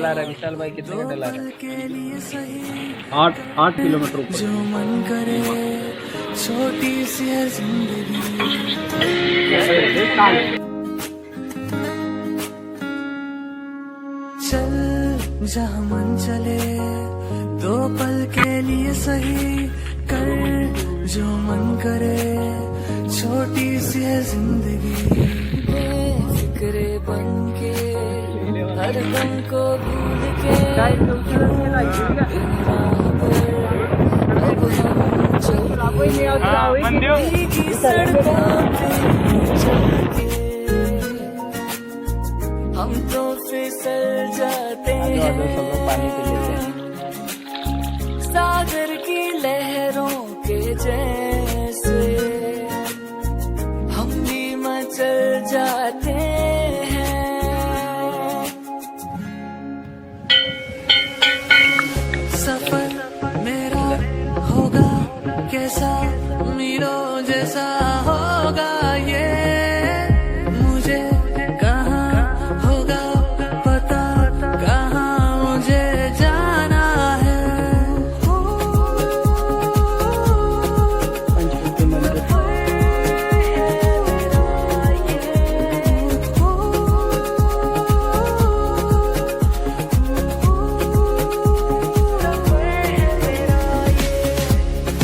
चला रहा है विशाल भाई? कितने घंटे ला रहा है? 8 किलोमीटर ऊपर। जो मन करे छोटी सी है जिंदगी। चल जहाँ मन चले, 2 पल के लिए सही कर जो मन करे, छोटी सी है जिंदगी। बेफिक्रे बन के हर गम को भूल के अब हम चलती सड़कों पे चल के, हम तो फिसल जाते हैं सागर की लहरों के जैसे, हम भी मचल जाते हैं। सफर मेरा होगा कैसा, मीलों जैसा होगा ये, मुझे कहाँ होगा पता, कहाँ मुझे जाना है।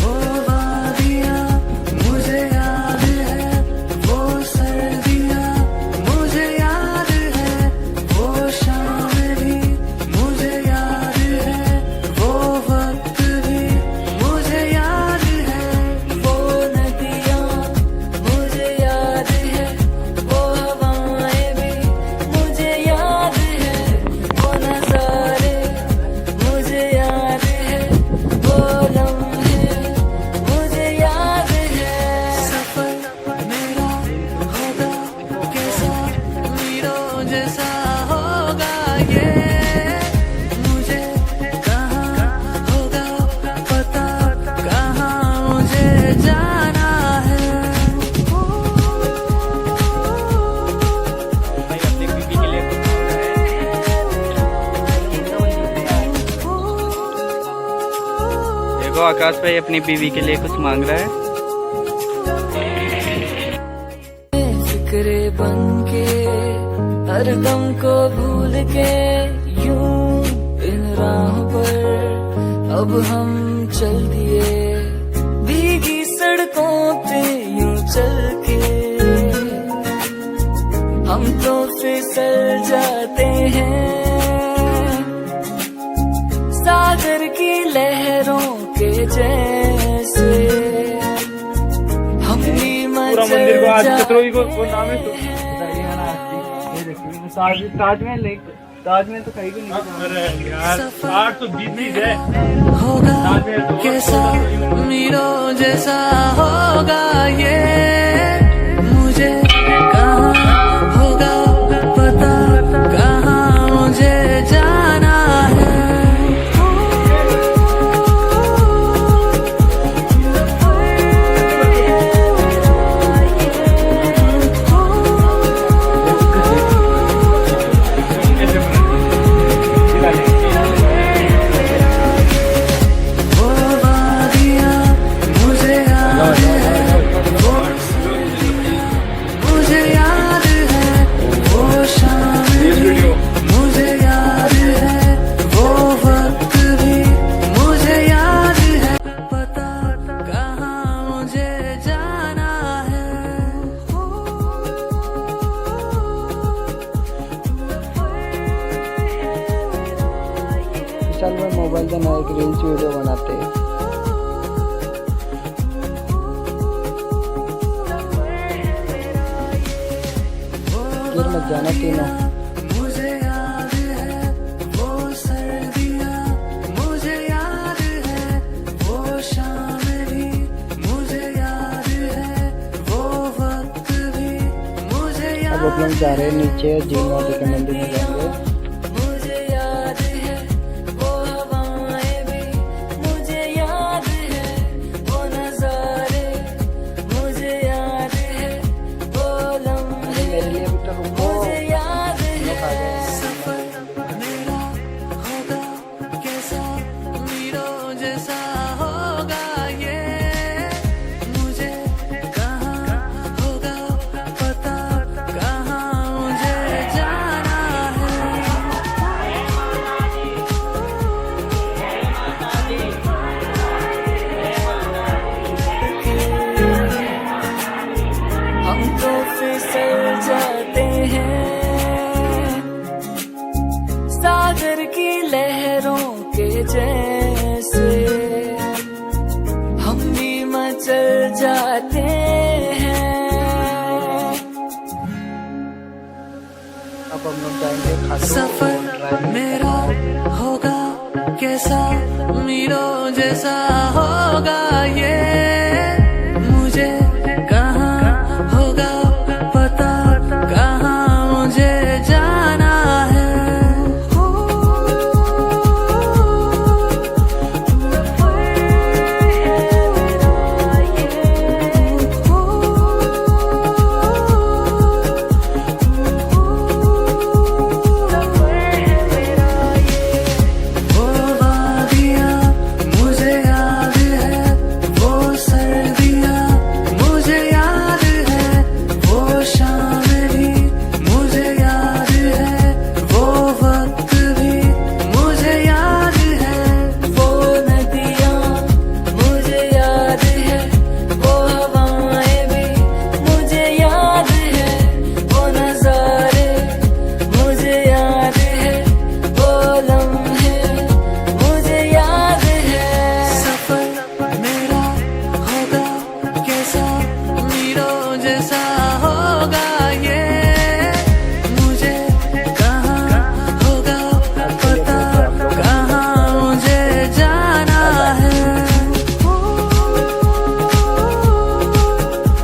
वो वादियाँ मुझे याद है, वो सर्दियाँ मुझे याद है, वो शाम भी मुझे याद है, वो वक्त भी मुझे याद है, वो नदियाँ मुझे याद है, वो हवाएं भी मुझे याद है, वो नज़ारे मुझे याद है, वो लम्हे मुझे याद है। सफर मेरा होगा कैसा, मीलों जैसा होगा ये, मुझे कहाँ होगा पता, कहाँ मुझे जाना है। भाई अपनी बीवी के लिए देखो आकाश भाई अपनी बीवी के लिए कुछ मांग रहा है। फिक्रे बन के हर गम को भूल के, यूं इन राहों पर अब हम चल दिए, भीगी सड़कों पे यूं चल के, हम तो फिसल जाते हैं सागर की लहरों के जैसे, हम भी पूरा मंदिर को आज चतुर्वेदी को नाम है तो ताजमहल तो कहीं भी नहीं। अरे यार 8 तो 20 है। होगा कैसा, मीलों जैसा होगा ये, मुझे कहाँ होगा पता, कहाँ मुझे जाना है। वो वादियाँ मुझे याद है, वो सर्दियाँ मुझे याद है, वो शाम भी मुझे याद है, वो वक्त भी मुझे याद है, पता कहाँ मुझे जाना है। विशाल भाई मोबाइल से ना एक रील्स वीडियो बनाते हैं। गिर मत जाना तीनों। मुझे याद है वो सर्दियाँ मुझे याद है, वो शाम भी मुझे याद है, वो वक्त भी मुझे अब याद लोग जा रहे हैं नीचे जीन वाले के मंदिर में जाएंगे। मुझे याद है, वो हवाएं भी मुझे याद है, वो नज़ारे मुझे याद है, वो लम्हे मेरे लिए भी तो रुको। मुझे याद है। सफर मेरा जाते हैं। अब हम लोग जाएंगे खाटू सफर ड्राइविंग मेरा होगा कैसा, मीलों जैसा होगा ये